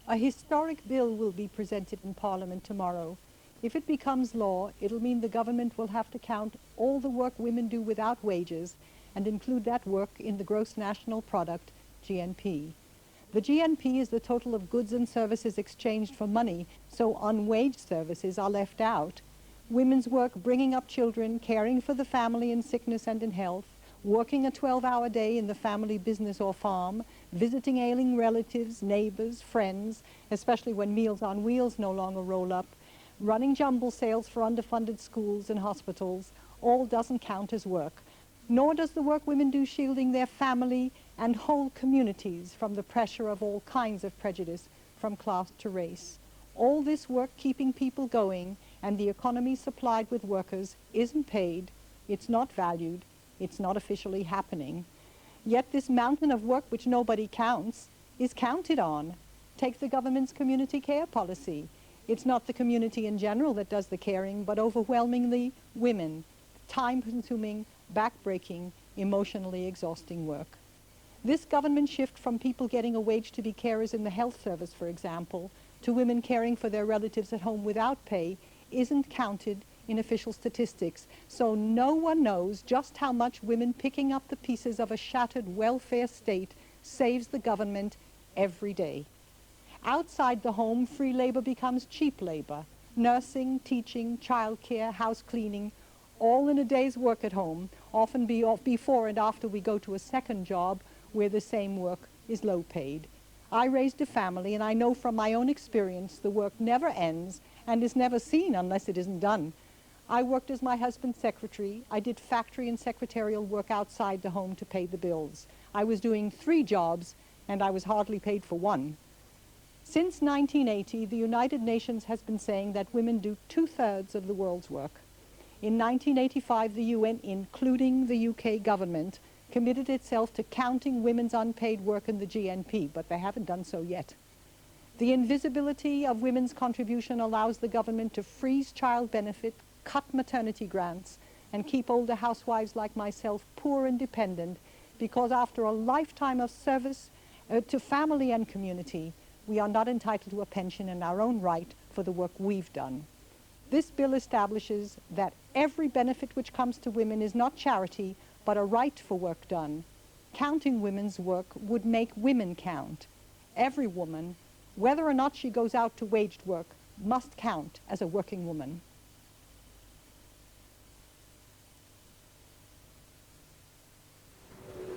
A historic bill will be presented in Parliament tomorrow. If it becomes law, it'll mean the government will have to count all the work women do without wages and include that work in the gross national product, GNP. The GNP is the total of goods and services exchanged for money, so unwaged services are left out. Women's work bringing up children, caring for the family in sickness and in health, working a 12-hour day in the family business or farm, visiting ailing relatives, neighbors, friends, especially when Meals on Wheels no longer roll up, running jumble sales for underfunded schools and hospitals, all doesn't count as work. Nor does the work women do shielding their family and whole communities from the pressure of all kinds of prejudice, from class to race. All this work keeping people going and the economy supplied with workers isn't paid, it's not valued, it's not officially happening. Yet this mountain of work which nobody counts is counted on. Take the government's community care policy. It's not the community in general that does the caring, but overwhelmingly women. Time-consuming, back-breaking, emotionally exhausting work. This government shift from people getting a wage to be carers in the health service, for example, to women caring for their relatives at home without pay isn't counted in official statistics, so no one knows just how much women picking up the pieces of a shattered welfare state saves the government every day. Outside the home, free labor becomes cheap labor. Nursing, teaching, childcare, house cleaning, all in a day's work at home, often before and after we go to a second job where the same work is low paid. I raised a family, and I know from my own experience the work never ends and is never seen unless it isn't done. I worked as my husband's secretary. I did factory and secretarial work outside the home to pay the bills. I was doing 3 jobs, and I was hardly paid for one. Since 1980, the United Nations has been saying that women do 2/3 of the world's work. In 1985, the UN, including the UK government, committed itself to counting women's unpaid work in the GNP, but they haven't done so yet. The invisibility of women's contribution allows the government to freeze child benefit, cut maternity grants, and keep older housewives like myself poor and dependent, because after a lifetime of service to family and community, we are not entitled to a pension in our own right for the work we've done. This bill establishes that every benefit which comes to women is not charity, but a right for work done. Counting women's work would make women count. Every woman, whether or not she goes out to waged work, must count as a working woman.